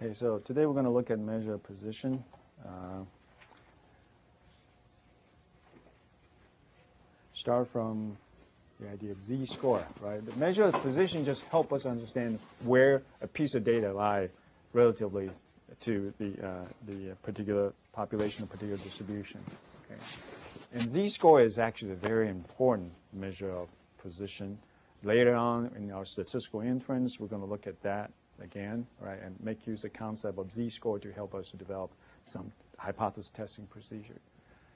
Okay, so today we're going to look at measure of position. Start from the idea of z-score, right? The measure of position just help us understand where a piece of data lies relatively to the particular population, or particular distribution. Okay, and z-score is actually a very important measure of position. Later on in our statistical inference, we're going to look at that again, right, and make use of the concept of z-score to help us to develop some hypothesis testing procedure.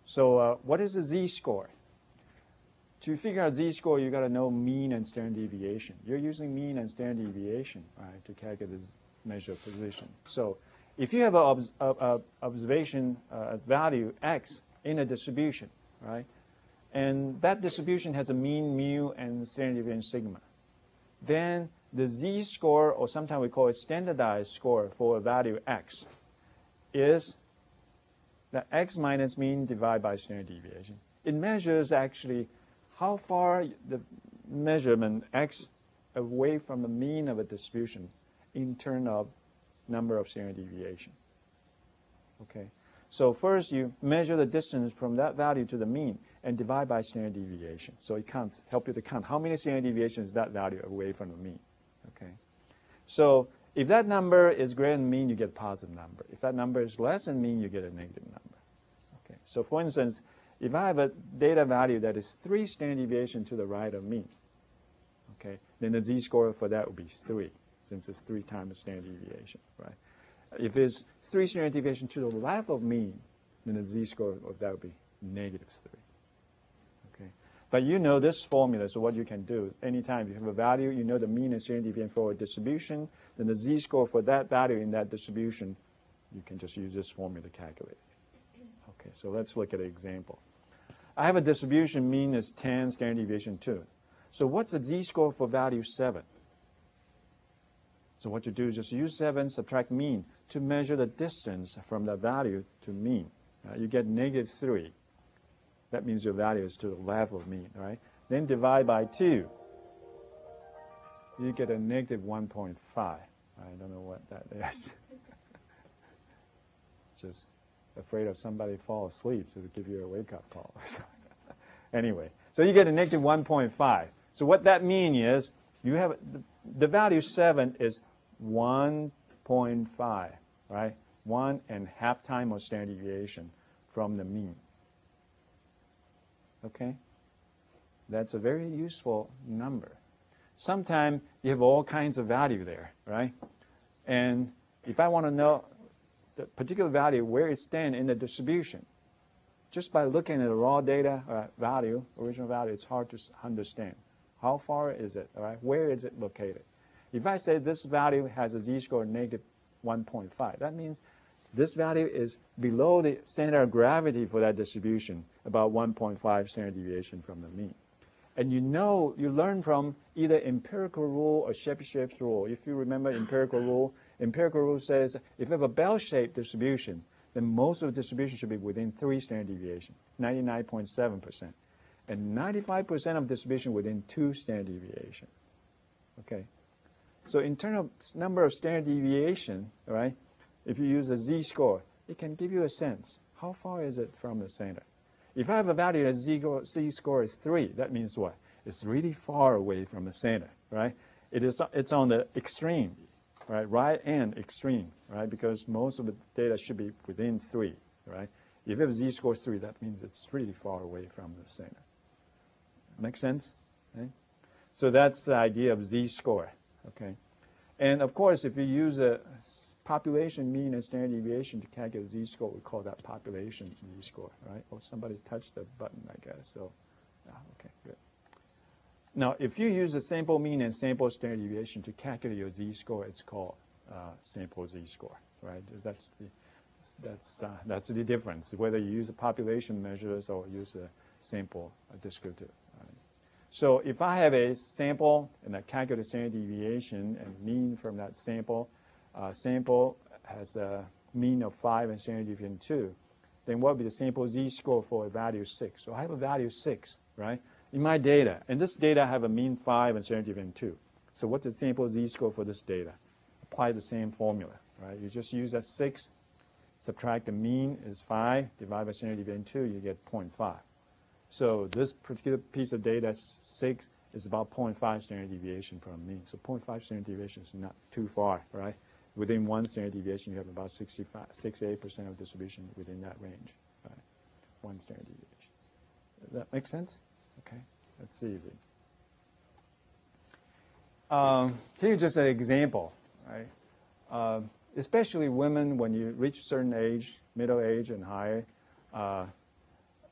So what is a z-score? To figure out z-score, you got to know mean and standard deviation. You're using mean and standard deviation, right, to calculate the measure of position. So if you have an observation value x in a distribution, right, and that distribution has a mean mu and standard deviation sigma, then the z-score, or sometimes we call it standardized score for a value x, is the x minus mean divided by standard deviation. It measures actually how far the measurement x away from the mean of a distribution in terms of number of standard deviation. Okay, so first you measure the distance from that value to the mean and divide by standard deviation. So it can help you to count how many standard deviations that value away from the mean. Okay, so if that number is greater than mean, you get a positive number. If that number is less than mean, you get a negative number. Okay, so for instance, if I have a data value that is 3 standard deviations to the right of mean, okay, then the z-score for that would be 3, since it's 3 times the standard deviation, right? If it's 3 standard deviations to the left of mean, then the z-score of that would be negative 3. Okay, but you know this formula, so what you can do, anytime you have a value, you know the mean and standard deviation for a distribution, then the z-score for that value in that distribution, you can just use this formula to calculate it. Okay, so let's look at an example. I have a distribution, mean is 10, standard deviation 2. So what's the z-score for value 7? So what you do is just use 7, subtract mean to measure the distance from the value to mean. You get negative 3. That means your value is to the left of mean, right? Then divide by 2. You get a negative 1.5. I don't know what that is. Just afraid of somebody fall asleep to give you a wake-up call. Anyway, so you get a negative 1.5. So what that means is you have the value 7 is 1.5, right? 1.5 times of standard deviation from the mean. Okay? That's a very useful number. Sometimes you have all kinds of value there, right? And if I want to know the particular value, where it stands in the distribution, just by looking at the raw data value, original value, it's hard to understand. How far is it, all right? Where is it located? If I say this value has a z-score of negative 1.5, that means this value is below the center of gravity for that distribution, about 1.5 standard deviation from the mean. And you know, you learn from either empirical rule or Chebyshev's rule. If you remember empirical rule says if you have a bell-shaped distribution, then most of the distribution should be within 3 standard deviations, 99.7%. And 95% of distribution within 2 standard deviations. Okay. So in terms of number of standard deviation, right, if you use a z-score, it can give you a sense. How far is it from the center? If I have a value that z-score is 3, that means what? It's really far away from the center, right? It's on the extreme, right and extreme, right? Because most of the data should be within 3, right? If you have z-score 3, that means it's really far away from the center. Make sense? Okay? So that's the idea of z-score, okay? And of course, if you use a population mean and standard deviation to calculate z-score, we call that population z-score, right? Oh, somebody touched the button, I guess. So, yeah, okay, good. Now, if you use the sample mean and sample standard deviation to calculate your z-score, it's called sample z-score, right? That's the difference, whether you use the population measures or use a sample descriptive. Right? So if I have a sample and I calculate standard deviation and mean from that sample, sample has a mean of 5 and standard deviation 2, then what would be the sample z-score for a value 6? So I have a value 6, right, in my data. And this data I have a mean 5 and standard deviation 2. So what's the sample z-score for this data? Apply the same formula, right? You just use that 6, subtract the mean is 5, divide by standard deviation 2, you get 0.5. So this particular piece of data, 6, is about 0.5 standard deviation from mean. So 0.5 standard deviation is not too far, right? Within 1 standard deviation, you have about 68% of distribution within that range, right? 1 standard deviation. Does that make sense? Okay, that's easy. Here's just an example, right? Especially women, when you reach a certain age, middle age and higher, a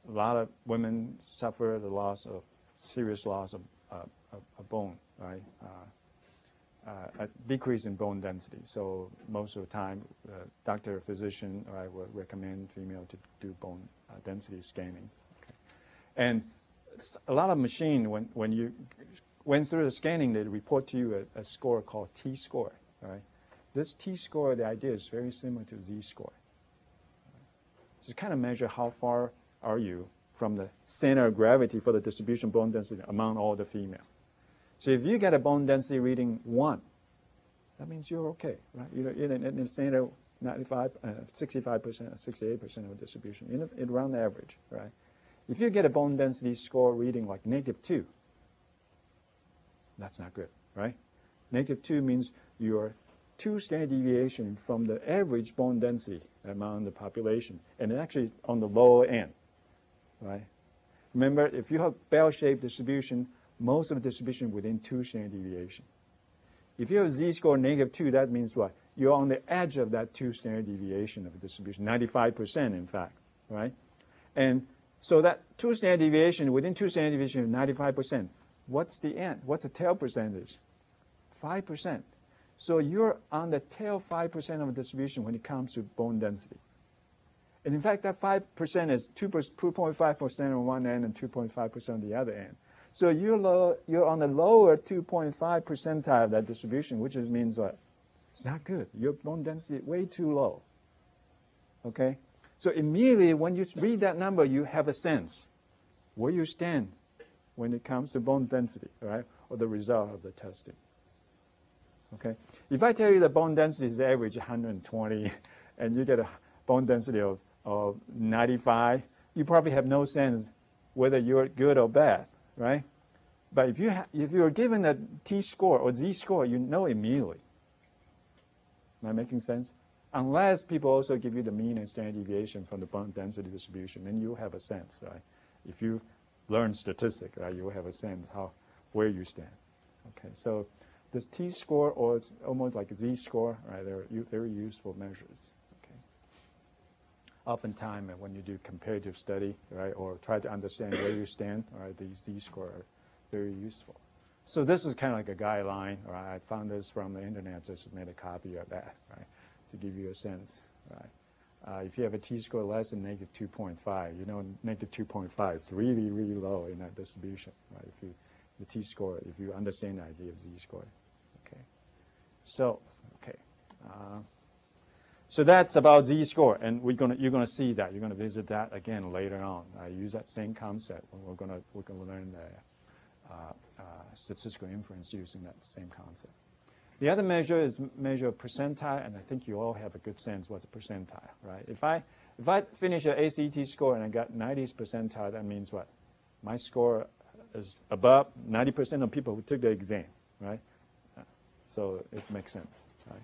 lot of women suffer the loss of, serious loss of bone, right? A decrease in bone density. So most of the time, doctor or physician, right, will recommend female to do bone density scanning. Okay. And a lot of machine, when you went through the scanning, they report to you a score called T-score, right? This T-score, the idea is very similar to Z-score. Just kind of measure how far are you from the center of gravity for the distribution of bone density among all the female. So if you get a bone density reading 1, that means you're okay, right? You're in the center, 65%, 68% of distribution, in around average, right? If you get a bone density score reading like -2, that's not good, right? -2 means you're 2 standard deviation from the average bone density among the population, and actually on the lower end, right? Remember, if you have bell-shaped distribution, most of the distribution within 2 standard deviation. If you have a z-score -2, that means what? You're on the edge of that 2 standard deviation of the distribution, 95% in fact, right? And so that 2 standard deviation, within 2 standard deviation of 95%, what's the end? What's the tail percentage? 5%. So you're on the tail 5% of the distribution when it comes to bone density. And in fact, that 5% is 2.5% on one end and 2.5% on the other end. So you're on the lower 2.5 percentile of that distribution, which means what? It's not good. Your bone density is way too low. Okay? So immediately when you read that number, you have a sense where you stand when it comes to bone density, right? Or the result of the testing. Okay? If I tell you the bone density is average 120 and you get a bone density of 95, you probably have no sense whether you're good or bad, right? But if you're given a T-score or Z-score, you know immediately. Am I making sense? Unless people also give you the mean and standard deviation from the bone density distribution, then you have a sense, right? If you learn statistics, right, you will have a sense where you stand. Okay, so this T-score, or it's almost like a Z-score, right? They're very useful measures. Okay. Oftentimes, when you do comparative study, right, or try to understand where you stand, right, these Z-score are very useful. So this is kind of like a guideline, right? I found this from the internet, just made a copy of that, right, to give you a sense, right? If you have a T-score less than -2.5, you know, -2.5 is really, really low in that distribution, right? The T-score, if you understand the idea of Z-score. Okay. So, okay. So that's about Z-score, and you're gonna see that. You're gonna visit that again later on. I use that same concept when we're gonna learn the statistical inference using that same concept. The other measure is measure of percentile, and I think you all have a good sense what's a percentile, right? If I finish an ACT score and I got 90th percentile, that means what? My score is above 90% of people who took the exam, right? So it makes sense, right?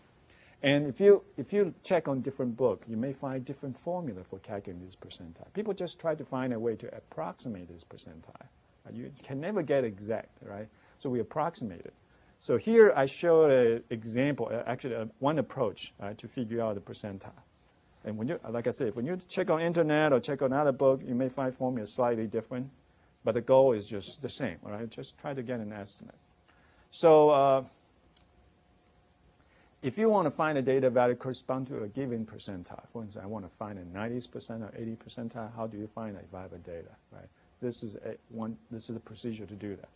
And if you check on different books, you may find different formula for calculating this percentile. People just try to find a way to approximate this percentile. You can never get exact, right? So we approximate it. So here I showed an example, actually one approach to figure out the percentile. And when you, like I said, when you check on internet or check on another book, you may find formula slightly different, but the goal is just the same, all right? Just try to get an estimate. So if you want to find a data value correspond to a given percentile, for instance, I want to find a 90th percent or 80th percentile, how do you find that if I have a data, right? This is a procedure to do that.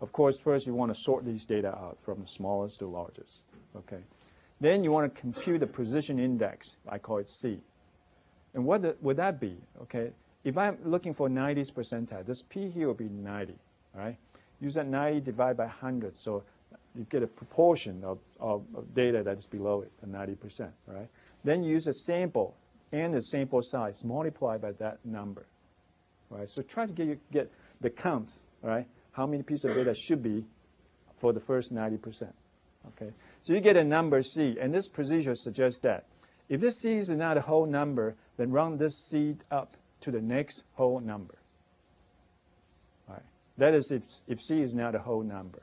Of course, first you want to sort these data out from the smallest to largest, okay? Then you want to compute the precision index. I call it C. And what would that be, okay? If I'm looking for 90th percentile, this P here will be 90, right? Use that 90 divided by 100. So you get a proportion of data that is below it, the 90%, right? Then you use a sample and the sample size multiplied by that number, right? So try to get the counts, right? How many pieces of data should be for the first 90%, okay? So you get a number C, and this procedure suggests that if this C is not a whole number, then round this C up to the next whole number, right? That is if C is not a whole number.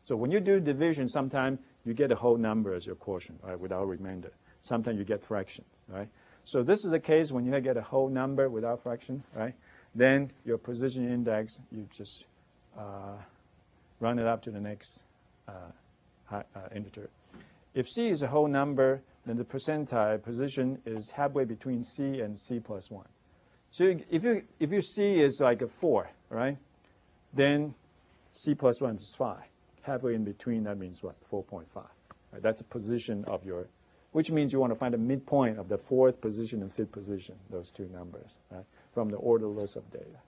So when you do division, sometimes you get a whole number as your quotient, right, without remainder. Sometimes you get fractions, right? So this is a case when you get a whole number without fraction, right? Then your position index, you just run it up to the next integer. If C is a whole number, then the percentile position is halfway between C and C plus 1. So if your C is like a 4, right, then C plus 1 is 5. Halfway in between, that means what? 4.5. Right? That's a position of your, which means you want to find the midpoint of the 4th position and 5th position, those two numbers, right, from the order list of data.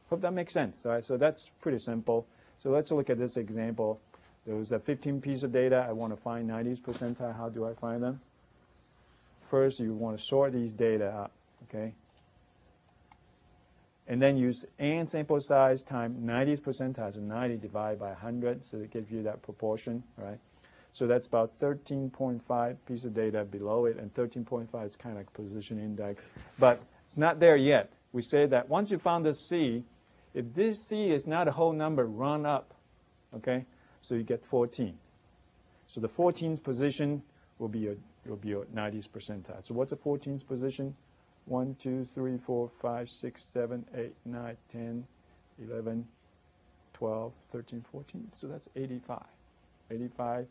Hope that makes sense, right? So that's pretty simple. So let's look at this example. There was a 15 piece of data. I want to find 90th percentile. How do I find them? First, you want to sort these data up, okay? And then use n sample size times 90th percentile, so 90 divided by 100, so it gives you that proportion, right? So that's about 13.5 piece of data below it, and 13.5 is kind of like position index. But it's not there yet. We say that once you found this C, if this C is not a whole number, run up, okay? So you get 14. So the 14th position will be your 90th percentile. So what's the 14th position? 1, 2, 3, 4, 5, 6, 7, 8, 9, 10, 11, 12, 13, 14. So that's 85. 85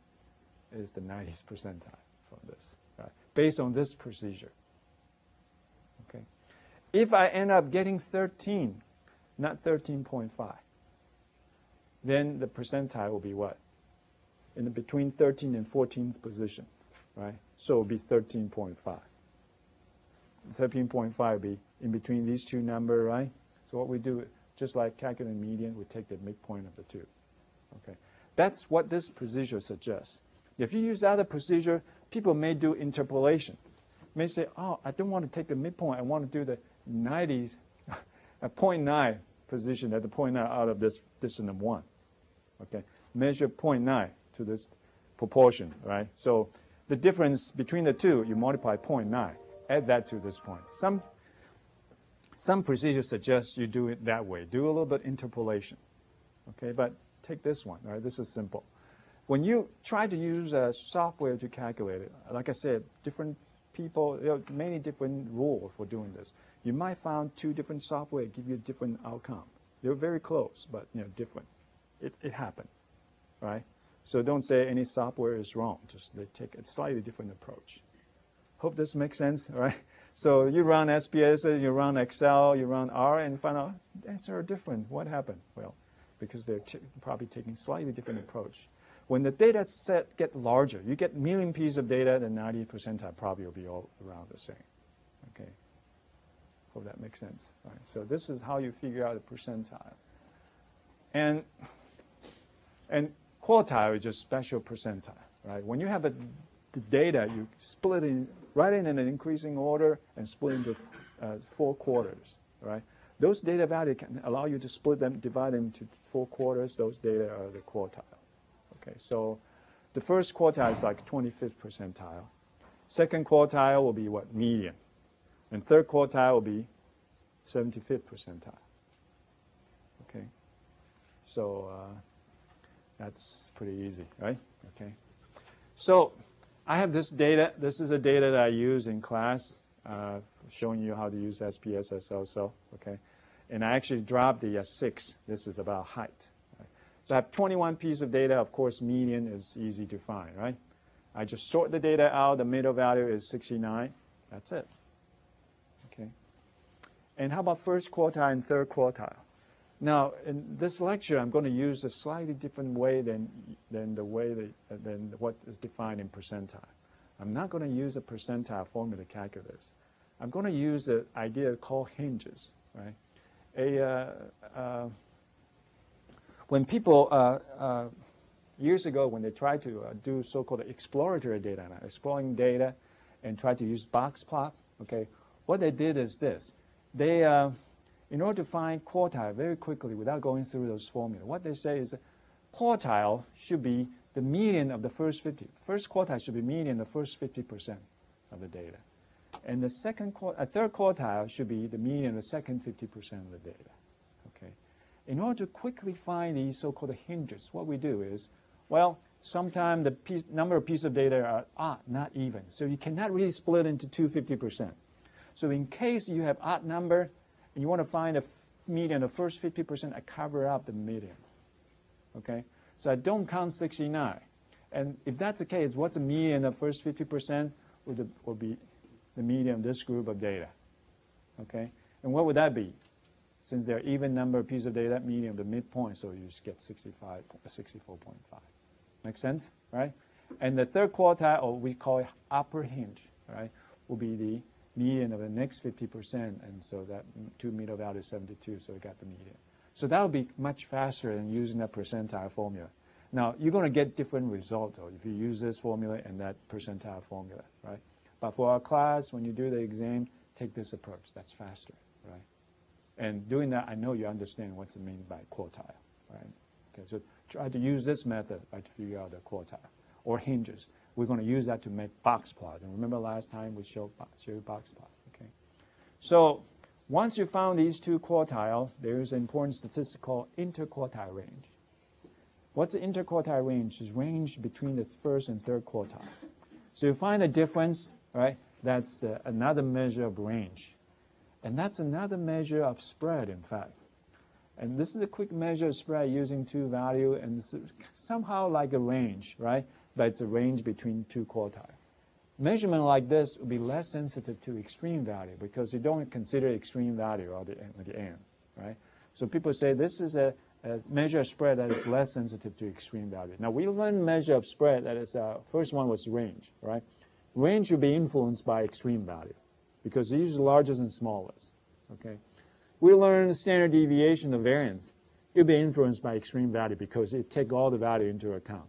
is the 90th percentile from this, right? Based on this procedure. Okay. If I end up getting 13, not 13.5, then the percentile will be what? In the between 13th and 14th position, right? So it will be 13.5. 13.5 will be in between these two numbers, right? So what we do, just like calculating median, we take the midpoint of the two. Okay, that's what this procedure suggests. If you use other procedure, people may do interpolation. May say, oh, I don't want to take the midpoint. I want to do the 90s, a 0.9 position at the 0.9 out of this and 1. Okay, measure 0.9 to this proportion, right? So the difference between the two, you multiply 0.9. Add that to this point. Some procedures suggest you do it that way. Do a little bit interpolation. Okay, but take this one. Right? This is simple. When you try to use software to calculate it, like I said, different people, there are many different rules for doing this. You might find two different software give you a different outcome. They're very close, but different. It happens, right? So don't say any software is wrong. Just they take a slightly different approach. Hope this makes sense, right? So you run SPS, you run Excel, you run R, and find out the answer are different. What happened? Well, because they're probably taking slightly different approach. When the data set get larger, you get million pieces of data, then 90th percentile probably will be all around the same. Okay. Hope that makes sense. All right. So this is how you figure out the percentile. And quartile is just special percentile, right? When you have the data, you split it, write it in an increasing order and split into 4 quarters, right? Those data values can allow you to split them, divide them into 4 quarters. Those data are the quartile. Okay, so the first quartile is like 25th percentile. Second quartile will be what? Median. And third quartile will be 75th percentile. Okay, so that's pretty easy, right? Okay, so I have this data. This is the data that I use in class, showing you how to use SPSS also, okay? And I actually dropped the 6. This is about height. Right? So I have 21 pieces of data. Of course, median is easy to find, right? I just sort the data out. The middle value is 69. That's it. Okay. And how about first quartile and third quartile? Now, in this lecture, I'm going to use a slightly different way than what is defined in percentile. I'm not going to use a percentile formula to calculate this. I'm going to use an idea called hinges, right? When people years ago when they tried to do so-called exploratory data, exploring data, and tried to use boxplot. Okay, what they did is this: they, in order to find quartile very quickly without going through those formulas, what they say is quartile should be the median of the first 50. First quartile should be median of the first 50% of the data. And the third quartile should be the median of the second 50% of the data. Okay. In order to quickly find these so-called hinges, what we do is, well, sometimes the number of pieces of data are odd, not even. So you cannot really split into 250%. So in case you have odd number and you want to find a median of the first 50%, I cover up the median. Okay? So I don't count 69. And if that's the case, what's the median of the first 50% will be the median of this group of data. Okay? And what would that be? Since there are even number of pieces of data, that median of the midpoint, so you just get 64.5. Make sense? Right? And the third quartile, or we call it upper hinge, right, will be the median of the next 50%, and so that two middle value is 72, so we got the median. So that would be much faster than using that percentile formula. Now, you're going to get different results, though, if you use this formula and that percentile formula, right? But for our class, when you do the exam, take this approach. That's faster, right? And doing that, I know you understand what's meant by quartile, right? Okay, so try to use this method, right, to figure out the quartile or hinges. We're going to use that to make box plot. And remember last time we showed box plot, okay? So once you found these two quartiles, there's an important statistic called interquartile range. What's the interquartile range? Is range between the first and third quartile. So you find a difference, right? That's another measure of range. And that's another measure of spread, in fact. And this is a quick measure of spread using two values, and this is somehow like a range, right? But it's a range between two quartiles. Measurement like this will be less sensitive to extreme value because you don't consider extreme value at the end, right? So people say this is a measure of spread that is less sensitive to extreme value. Now, we learned measure of spread that is, first one was range, right? Range should be influenced by extreme value because these are largest and smallest, okay? We learned standard deviation of variance. It'll be influenced by extreme value because it takes all the value into account.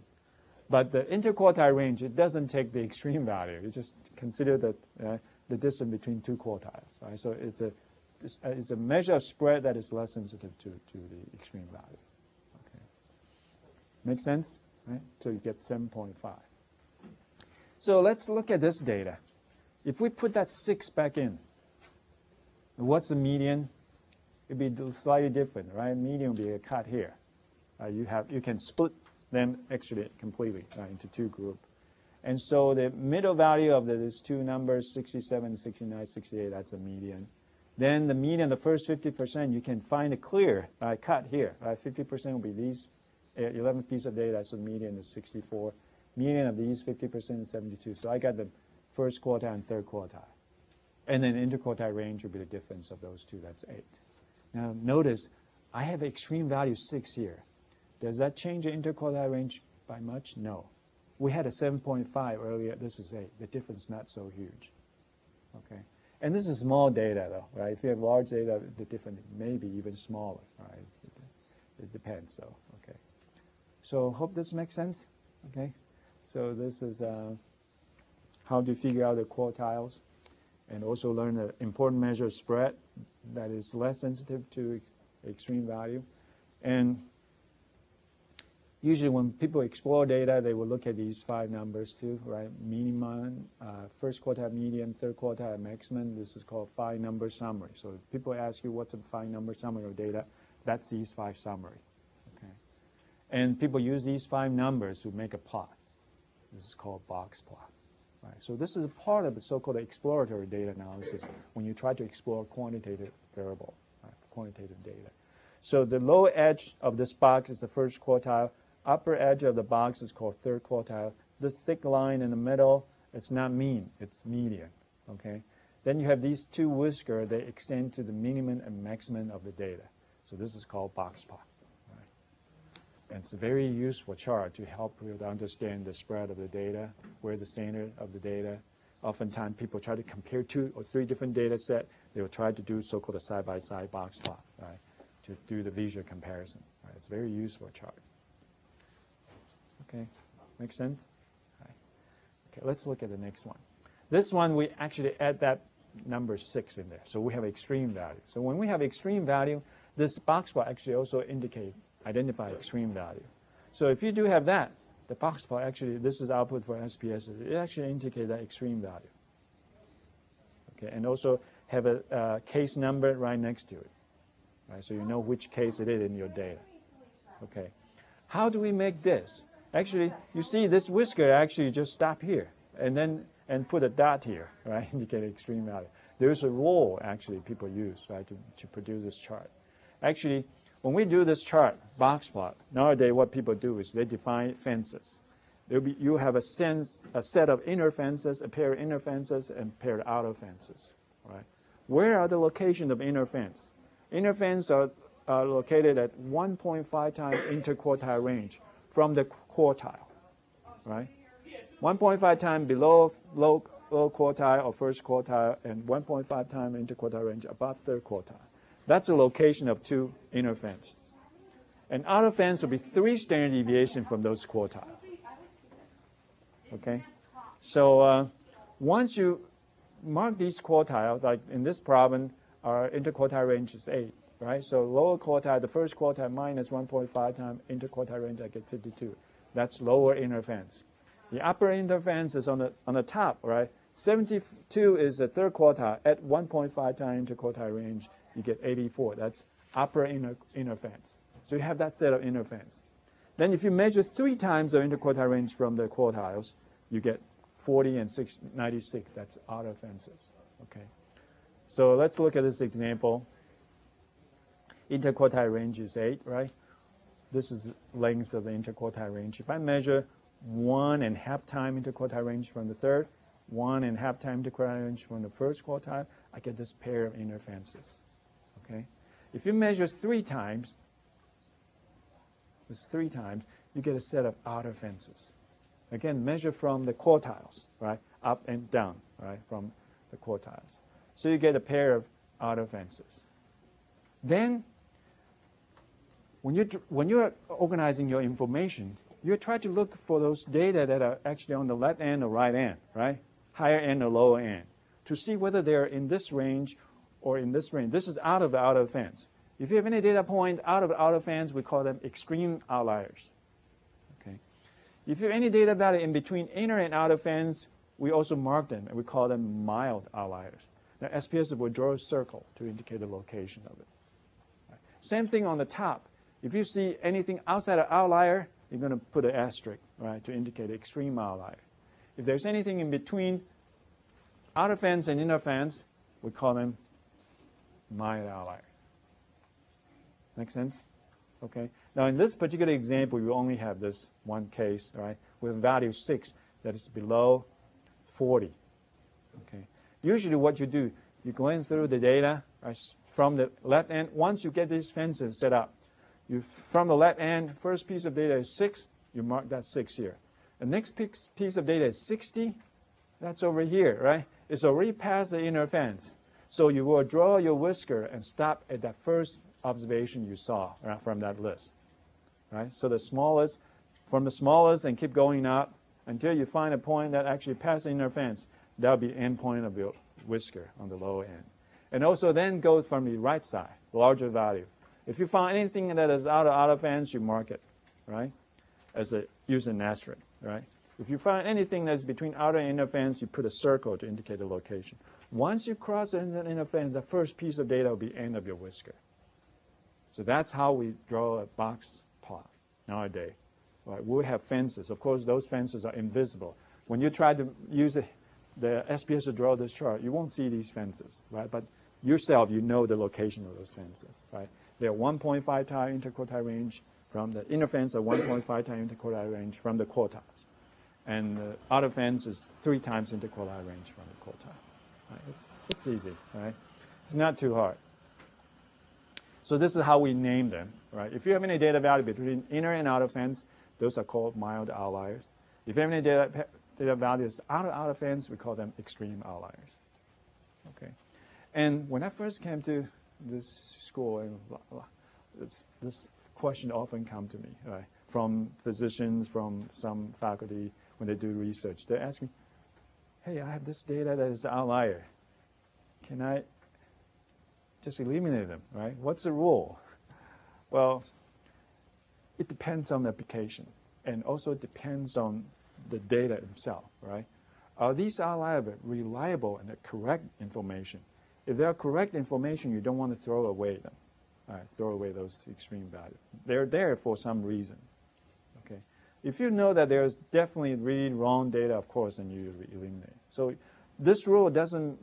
But the interquartile range, it doesn't take the extreme value. It just consider the distance between two quartiles, right? So it's a measure of spread that is less sensitive to the extreme value. Okay. Make sense? Right? So you get 7.5. So let's look at this data. If we put that 6 back in, what's the median? It'd be slightly different, right? Median would be a cut here. You can split them actually completely into two groups. And so the middle value of these two numbers, 67, 69, 68, that's a median. Then the median, the first 50%, you can find a clear cut here. 50% will be these 11 pieces of data, so the median is 64. Median of these 50% is 72. So I got the first quartile and third quartile. And then interquartile range will be the difference of those two, that's 8. Now notice, I have extreme value 6 here. Does that change the interquartile range by much? No. We had a 7.5 earlier. This is 8. The difference is not so huge. Okay. And this is small data, though, right? If you have large data, the difference may be even smaller, right? It depends, so, okay. So hope this makes sense, okay? So this is how to figure out the quartiles and also learn an important measure of spread that is less sensitive to extreme value. And usually when people explore data, they will look at these 5 numbers too, right? Minimum, first quartile median, third quartile maximum. This is called 5-number summary. So if people ask you what's a 5-number summary of data, that's these 5 summary, okay? And people use these 5 numbers to make a plot. This is called box plot, right? So this is a part of the so-called exploratory data analysis when you try to explore quantitative variable, right? Quantitative data. So the lower edge of this box is the first quartile. Upper edge of the box is called third quartile. This thick line in the middle, it's not mean, it's median, okay? Then you have these 2 whiskers, they extend to the minimum and maximum of the data. So this is called box plot, right? And it's a very useful chart to help you to understand the spread of the data, where the center of the data. Oftentimes people try to compare 2 or 3 different data sets. They will try to do so-called a side-by-side box plot, right? To do the visual comparison, right? It's a very useful chart. Okay, make sense? Right. Okay, let's look at the next one. This one, we actually add that number 6 in there. So we have extreme value. So when we have extreme value, this box plot actually also identify extreme value. So if you do have that, the box plot actually, this is output for SPS, it actually indicates that extreme value. Okay, and also have a case number right next to it. Right, so you know which case it is in your data. Okay. How do we make this? Actually, you see this whisker actually just stop here and put a dot here, right, indicate extreme value. There's a rule actually people use, right, to produce this chart. Actually, when we do this chart, box plot, nowadays what people do is they define fences. You have a set of inner fences, a pair of inner fences, and a pair of outer fences, right? Where are the location of inner fence? Inner fence are located at 1.5 times interquartile range from the quartile, right? 1.5 times below low quartile or first quartile, and 1.5 times interquartile range above third quartile. That's the location of 2 inner fences. And outer fence will be 3 standard deviations from those quartiles. Okay? So once you mark these quartiles, like in this problem, our interquartile range is 8, right? So lower quartile, the first quartile minus 1.5 times interquartile range, I get 52. That's lower inner fence. The upper inner fence is on the top, right? 72 is the third quartile. At 1.5 times interquartile range, you get 84. That's upper inner fence. So you have that set of inner fence. Then if you measure 3 times the interquartile range from the quartiles, you get 40 and 96. That's outer fences. Okay. So let's look at this example. Interquartile range is 8, right? This is length of the interquartile range. If I measure 1.5 times interquartile range from the third, 1.5 times interquartile range from the first quartile, I get this pair of inner fences. Okay? If you measure 3 times, this 3 times, you get a set of outer fences. Again, measure from the quartiles, right? Up and down, right? From the quartiles. So you get a pair of outer fences. Then, when you're organizing your information, you try to look for those data that are actually on the left end or right end, right? Higher end or lower end, to see whether they're in this range or in this range. This is out of the outer fence. If you have any data point out of the outer fence, we call them extreme outliers. Okay. If you have any data value in between inner and outer fence, we also mark them, and we call them mild outliers. Now, SPS will draw a circle to indicate the location of it. Right. Same thing on the top. If you see anything outside of outlier, you're going to put an asterisk, right, to indicate extreme outlier. If there's anything in between outer fence and inner fence, we call them mild outlier. Make sense? Okay. Now, in this particular example, we only have this one case, right, with value 6 that is below 40. Okay. Usually what you do, you glance through the data, right, from the left end. Once you get these fences set up, from the left end, first piece of data is 6, you mark that 6 here. The next piece of data is 60, that's over here, right? It's already past the inner fence. So you will draw your whisker and stop at that first observation you saw, right, from that list, right? So the smallest, from the smallest and keep going up until you find a point that actually passes the inner fence. That'll be end point of your whisker on the lower end. And also then go from the right side, larger value. If you find anything that is out of outer fence, you mark it, right? Use an asterisk, right? If you find anything that's between outer and inner fence, you put a circle to indicate the location. Once you cross the inner fence, the first piece of data will be end of your whisker. So that's how we draw a box plot nowadays. Right? We have fences. Of course, those fences are invisible. When you try to use the SPS to draw this chart, you won't see these fences, right? But yourself, you know the location of those fences, right? They're 1.5 times interquartile range from the inner fence, or 1.5 times interquartile range from the quartiles. And the outer fence is 3 times interquartile range from the quartile. Right? It's easy, right? It's not too hard. So this is how we name them, right? If you have any data value between inner and outer fence, those are called mild outliers. If you have any data values out of outer fence, we call them extreme outliers. Okay. And when I first came to this school, this question often come to me, right? from physicians, from some faculty when they do research. They ask me, hey, I have this data that is outlier. Can I just eliminate them, right? What's the rule? Well, it depends on the application, and also depends on the data itself, right? Are these outliers reliable and the correct information? If they are correct information, you don't want to throw away them. Throw away those extreme values. They're there for some reason. Okay. If you know that there's definitely really wrong data, of course, then you eliminate. So this rule doesn't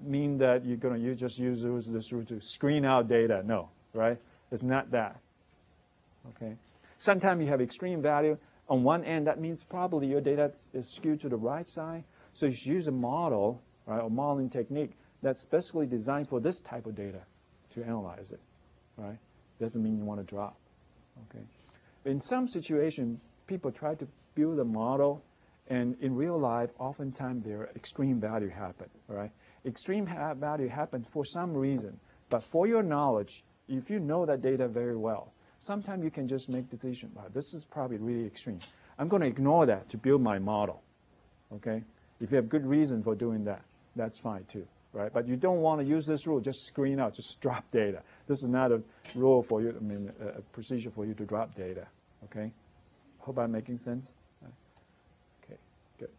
mean that you're going to just use this rule to screen out data. No, right? It's not that. Okay. Sometimes you have extreme value. On one end, that means probably your data is skewed to the right side. So you should use a model, right, or modeling technique that's specifically designed for this type of data to analyze it, right? Doesn't mean you want to drop, okay? In some situations, people try to build a model, and in real life, oftentimes their extreme value happen, right? Extreme value happens for some reason, but for your knowledge, if you know that data very well, sometimes you can just make decision, wow, this is probably really extreme. I'm going to ignore that to build my model, okay? If you have good reason for doing that, that's fine too. Right? But you don't want to use this rule, just screen out, just drop data. This is not a rule for you, I mean, a procedure for you to drop data, okay? Hope I'm making sense? Okay, good.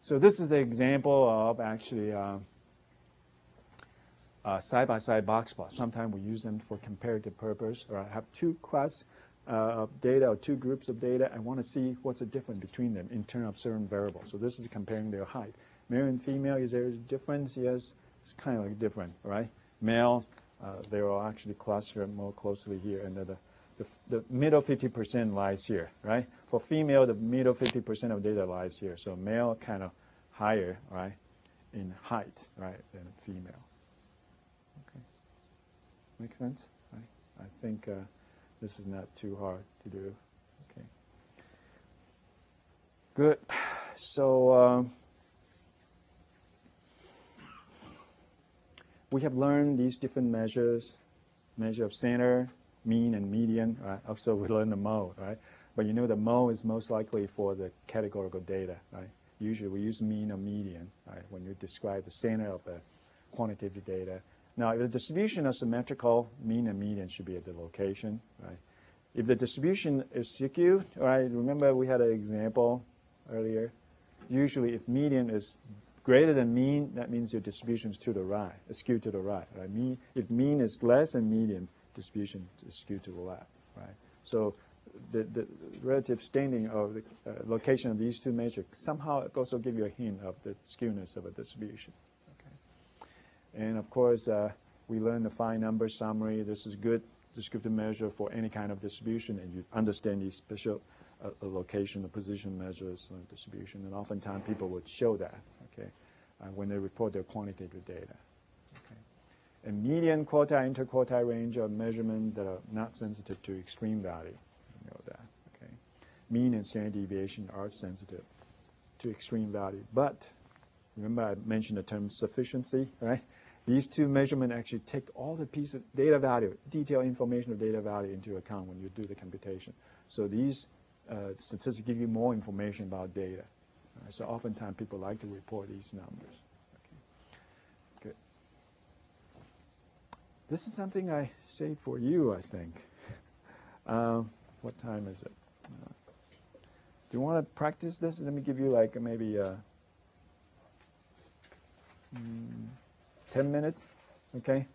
So this is the example of actually side-by-side box plots. Sometimes we use them for comparative purpose, or I have two classes of data or two groups of data. I want to see what's the difference between them in terms of certain variables. So this is comparing their height. Male and female, is there a difference? Yes. It's kind of like different, right? Male, they are actually clustered more closely here, and the middle 50% lies here, right? For female, the middle 50% of data lies here. So male kind of higher, right, in height, right, than female. Okay, make sense? Right? I think this is not too hard to do. Okay, good. So. We have learned these different measures, measure of center, mean, and median. Right? Also, we learned the mode, right? But you know the mode is most likely for the categorical data, right? Usually we use mean or median, right, when you describe the center of the quantitative data. Now, if the distribution is symmetrical, mean and median should be at the location, right? If the distribution is skewed, right, remember we had an example earlier. Usually if median is greater than mean, that means your distribution is to the right, skewed to the right, right? If mean is less than median, distribution is skewed to the left, right? So the relative standing of the location of these two measures somehow also give you a hint of the skewness of a distribution, okay? And of course, we learned the fine number summary. This is good descriptive measure for any kind of distribution, and you understand these special location, the position measures, distribution, and oftentimes people would show that, okay, when they report their quantitative data. Okay. And median, quartile, interquartile range are measurements that are not sensitive to extreme value. You know that, okay. Mean and standard deviation are sensitive to extreme value, but remember I mentioned the term sufficiency, right? These two measurements actually take all the piece of data value, detailed information of data value into account when you do the computation. So these statistics give you more information about data. So oftentimes people like to report these numbers. Okay. Good. This is something I say for you, I think. What time is it? Do you want to practice this? Let me give you like maybe 10 minutes, okay?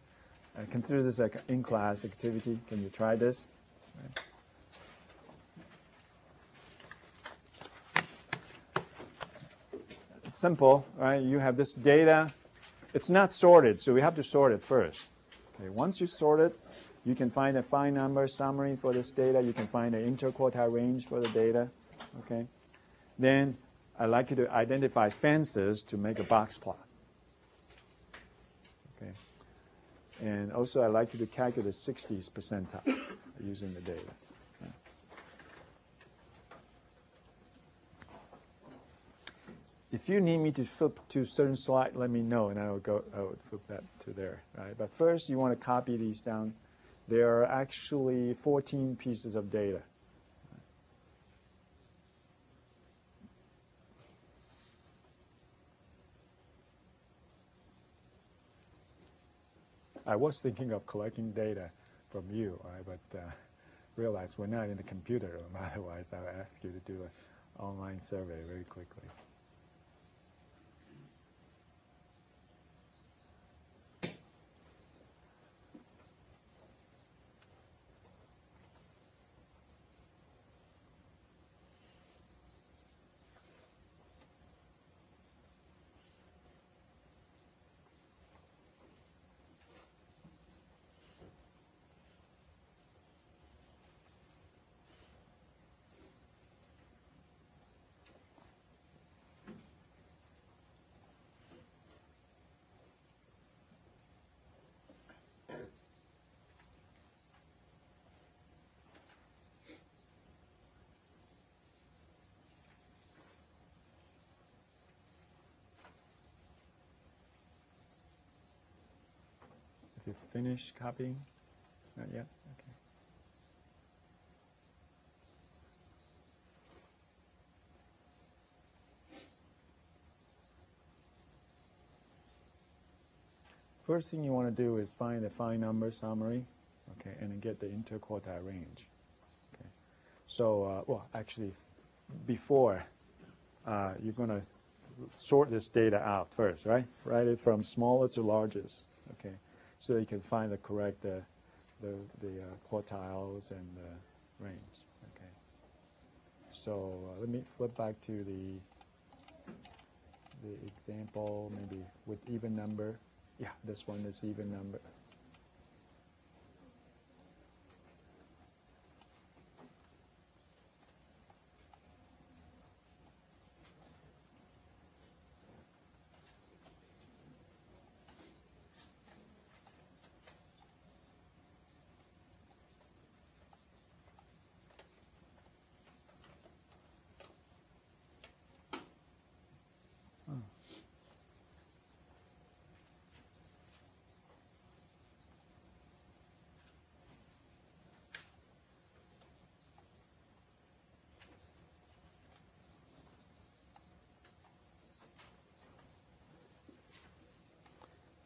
Consider this like an in-class activity. Can you try this? Right. It's simple, right? You have this data. It's not sorted, so we have to sort it first. Okay. Once you sort it, you can find a fine number summary for this data. You can find an interquartile range for the data, okay? Then I'd like you to identify fences to make a box plot. Okay. And also, I'd like you to calculate the 60th percentile using the data. Okay. If you need me to flip to a certain slide, let me know, and I would flip that to there. Right? But first, you want to copy these down. There are actually 14 pieces of data. I was thinking of collecting data from you, right? But realized we're not in the computer room. Otherwise, I would ask you to do an online survey very quickly. If you finish copying, not yet. Okay. First thing you want to do is find the fine number summary, okay, and then get the interquartile range. Okay. So, well, actually, before you're going to sort this data out first, right? Write it from smallest to largest, okay, so you can find the correct the quartiles and the range. Okay. So let me flip back to the example, maybe with even number. Yeah, this one is even number.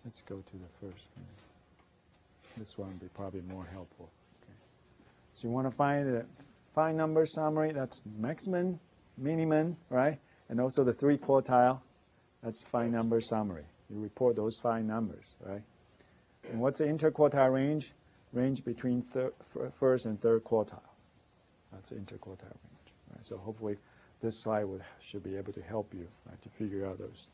Let's go to the first one. This one will be probably more helpful. Okay. So you want to find the fine number summary, that's maximum, minimum, right? And also the 3 quartile, that's fine number summary. You report those fine numbers, right? And what's the interquartile range? Range between first and third quartile. That's the interquartile range. Right? So hopefully this slide should be able to help you, right, to figure out those.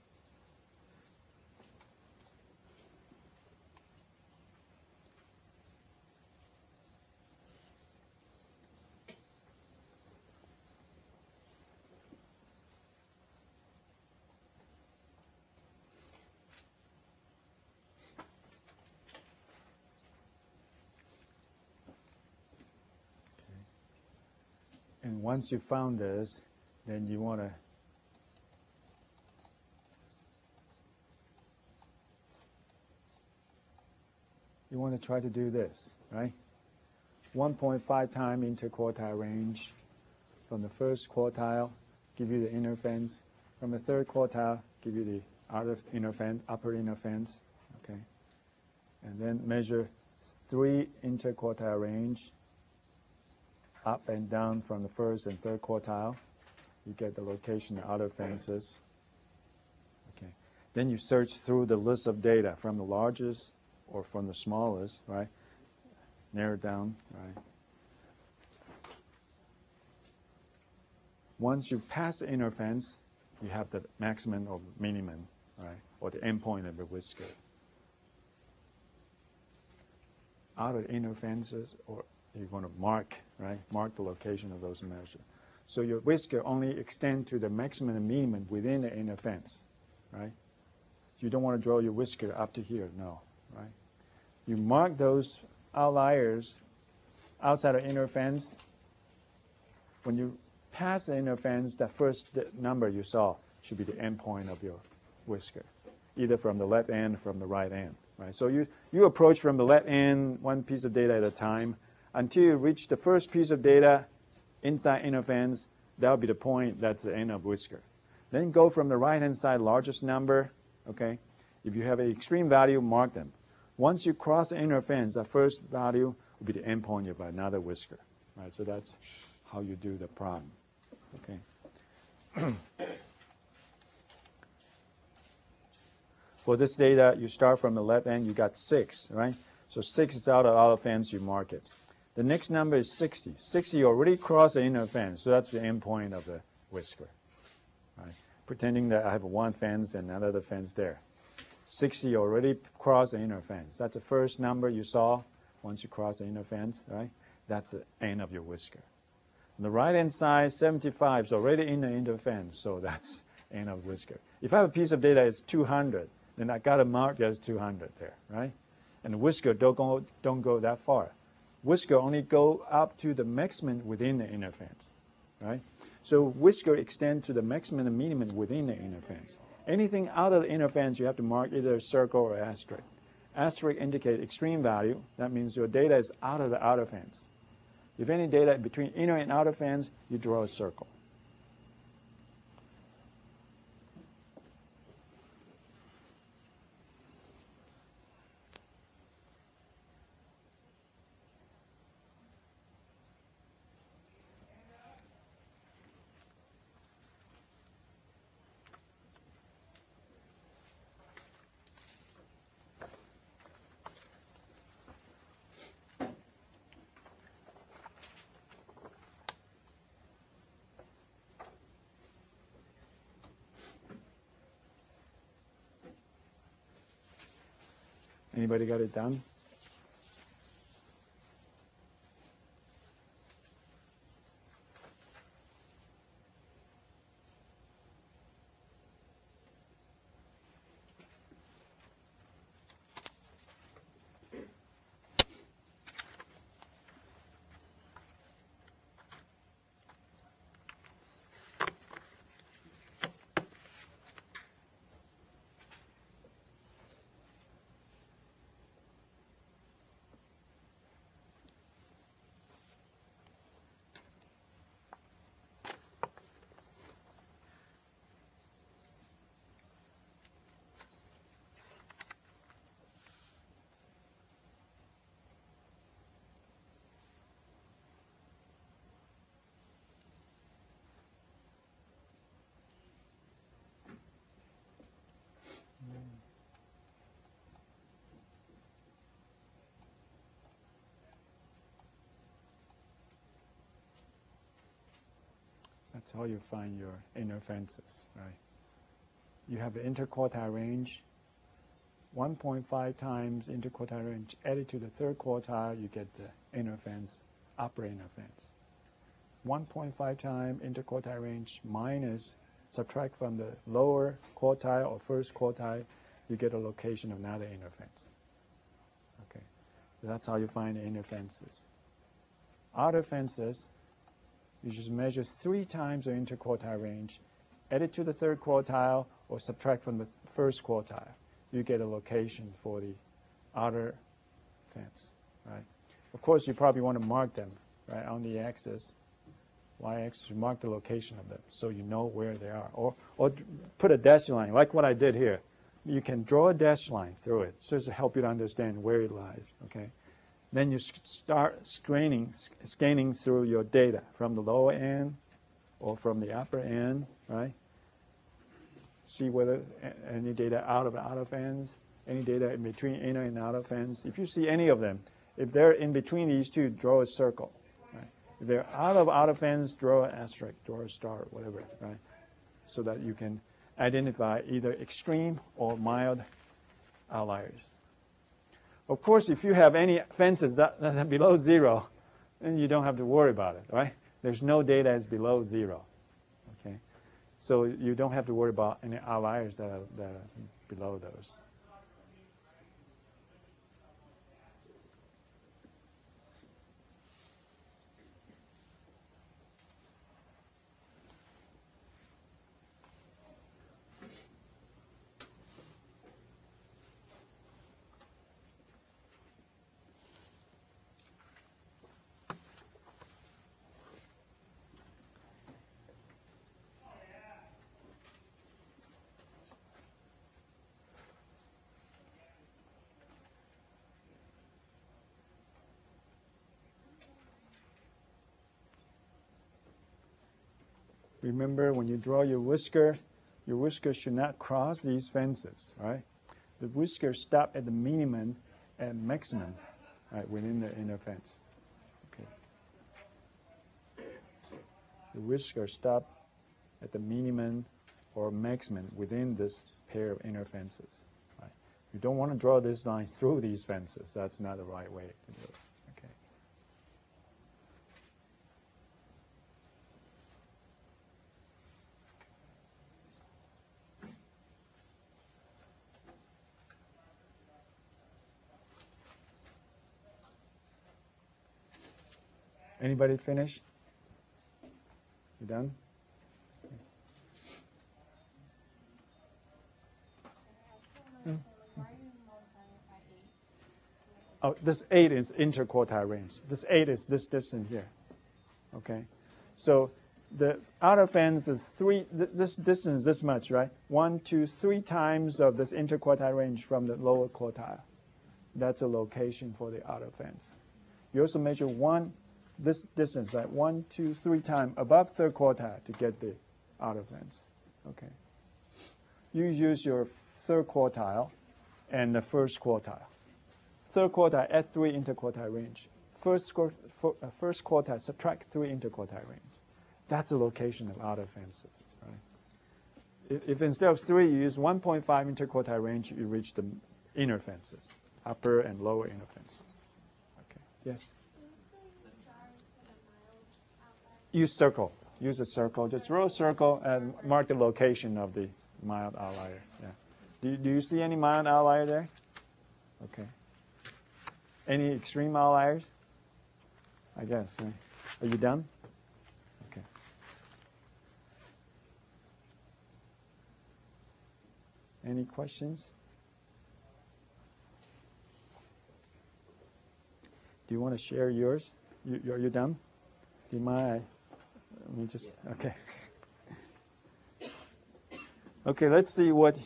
And once you found this, then you want to try to do this, right? 1.5 time interquartile range from the first quartile, give you the inner fence. From the third quartile, give you the outer inner fence, upper inner fence, okay? And then measure 3 interquartile range up and down from the first and third quartile. You get the location of outer fences. Okay. Then you search through the list of data from the largest or from the smallest, right? Narrow down, right? Once you pass the inner fence, you have the maximum or minimum, right? Or the endpoint of the whisker. Outer inner fences, or you're going to mark, right? Mark the location of those measures. So your whisker only extends to the maximum and minimum within the inner fence, right? You don't want to draw your whisker up to here, no, right? You mark those outliers outside the inner fence. When you pass the inner fence, that first number you saw should be the endpoint of your whisker, either from the left end or from the right end, right? So you approach from the left end, one piece of data at a time, until you reach the first piece of data inside inner fence. That'll be the point, that's the end of whisker. Then go from the right-hand side, largest number, okay? If you have an extreme value, mark them. Once you cross the inner fence, the first value will be the endpoint of another whisker. Right? So that's how you do the problem. Okay. For this data, you start from the left end, you got 6, right? So 6 is out of outer fence, you mark it. The next number is 60. 60 already crossed the inner fence, so that's the endpoint of the whisker. Right? Pretending that I have one fence and another fence there. 60 already crossed the inner fence. That's the first number you saw once you cross the inner fence, right? That's the end of your whisker. On the right-hand side, 75 is already in the inner fence, so that's end of whisker. If I have a piece of data that's 200, then I got to mark as 200 there, right? And the whisker don't go that far. Whisker only go up to the maximum within the inner fence, right? So whisker extend to the maximum and minimum within the inner fence. Anything out of the inner fence, you have to mark either a circle or asterisk. Asterisk indicate extreme value. That means your data is out of the outer fence. If any data between inner and outer fence, you draw a circle. Anybody got it done? That's how you find your inner fences, right? You have the interquartile range. 1.5 times interquartile range added to the third quartile, you get the inner fence, upper inner fence. 1.5 times interquartile range minus, subtract from the lower quartile or first quartile, you get a location of another inner fence. Okay, so that's how you find the inner fences. Outer fences, you just measure 3 times the interquartile range, add it to the third quartile, or subtract from the first quartile. You get a location for the outer fence, right? Of course, you probably want to mark them, right, on the axis, y-axis, you mark the location of them so you know where they are. Or put a dashed line, like what I did here. You can draw a dashed line through it so to help you to understand where it lies, okay? Then you start scanning through your data from the lower end or from the upper end, right? See whether any data out of the outer fence, any data in between inner and outer fence. If you see any of them, if they're in between these two, draw a circle. Right? If they're out of outer fence, draw an asterisk, draw a star, whatever, right? So that you can identify either extreme or mild outliers. Of course, if you have any fences that are below 0, then you don't have to worry about it, right? There's no data that's below 0, okay? So you don't have to worry about any outliers that are below those. Remember, when you draw your whisker should not cross these fences, right? The whiskers stop at the minimum and maximum, right, within the inner fence. Okay. The whiskers stop at the minimum or maximum within this pair of inner fences. Right? You don't want to draw this line through these fences. That's not the right way to do it. Okay. Anybody finished? You done? Oh, this 8 is interquartile range. This 8 is this distance here. Okay, so the outer fence is this distance this much, right? 1, 2, 3 times of this interquartile range from the lower quartile. That's a location for the outer fence. You also measure this distance, right? 1, 2, 3 times above third quartile to get the outer fence. Okay. You use your third quartile and the first quartile. Third quartile, add 3 interquartile range. First quartile, subtract 3 interquartile range. That's the location of outer fences. Right? If instead of 3, you use 1.5 interquartile range, you reach the inner fences, upper and lower inner fences. Okay. Yes? Use circle. Use a circle. Just draw a circle and mark the location of the mild outlier. Yeah. Do you see any mild outlier there? Okay. Any extreme outliers? I guess. Right? Are you done? Okay. Any questions? Do you want to share yours? Are you done? Do you mind? Let me just, okay. Okay, let's see what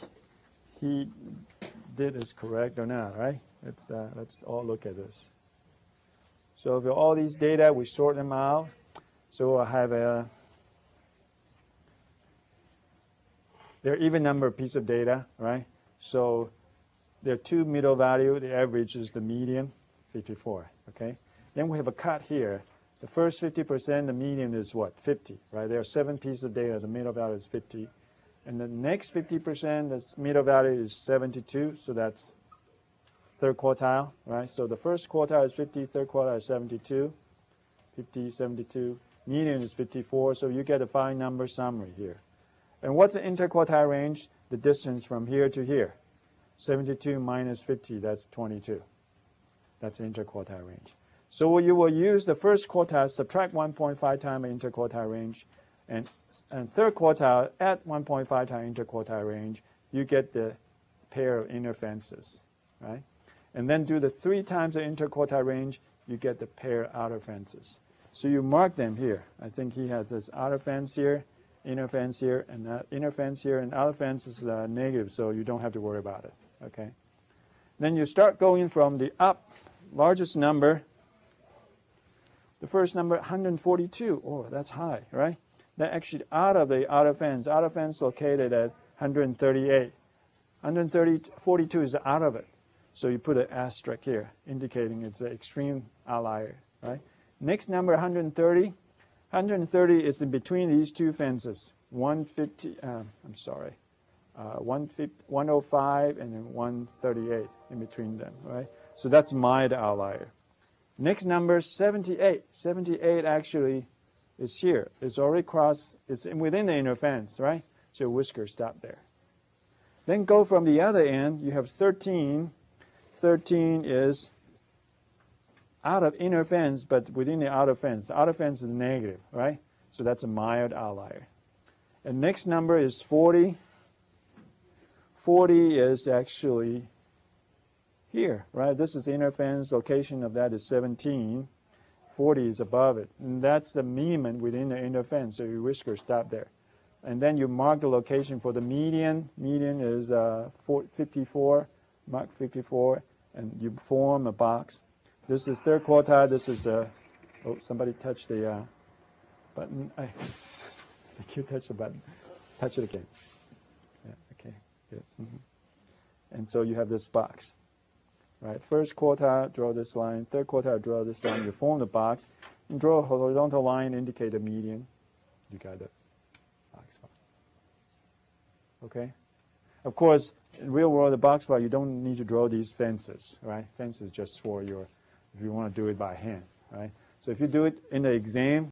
he did is correct or not, right? Let's all look at this. So for all these data, we sort them out. So I have there are even number of pieces of data, right? So there are 2 middle values. The average is the median, 54, okay? Then we have a cut here. The first 50%, the median is what? 50, right? There are 7 pieces of data. The middle value is 50. And the next 50%, the middle value is 72, so that's third quartile, right? So the first quartile is 50, third quartile is 72, 50, 72. Median is 54, so you get a 5-number summary here. And what's the interquartile range? The distance from here to here. 72 minus 50, that's 22. That's the interquartile range. So you will use the first quartile, subtract 1.5 times interquartile range, and third quartile at 1.5 times interquartile range, you get the pair of inner fences, right? And then do the 3 times the interquartile range, you get the pair of outer fences. So you mark them here. I think he has this outer fence here, inner fence here, and that inner fence here, and outer fence is negative, so you don't have to worry about it, okay? Then you start going from the up, largest number. The first number, 142. Oh, that's high, right? That actually out of the outer fence located at 138. 42 is out of it. So you put an asterisk here, indicating it's an extreme outlier, right? Next number, 130. 130 is in between these 2 fences. 105 and then 138 in between them, right? So that's mild outlier. Next number, 78. 78 actually is here. It's already crossed, it's within the inner fence, right? So your whiskers stop there. Then go from the other end, you have 13. 13 is out of inner fence, but within the outer fence. The outer fence is negative, right? So that's a mild outlier. And next number is 40. 40 is actually here, right? This is the inner fence. Location of that is 17. 40 is above it. And that's the minimum within the inner fence, so your whiskers stop there. And then you mark the location for the median. Median is 54. Mark 54, and you form a box. This is third quartile. This is oh, somebody touched the button. Thank you. Touch the button. Touch it again. Yeah, okay, good. And so you have this box, right? First quartile, draw this line. Third quartile, draw this line. You form the box. And draw a horizontal line, indicate the median. You got the box plot. Okay? Of course, in real world, the box plot, you don't need to draw these fences, right? Fences just for your, if you want to do it by hand, right? So if you do it in the exam,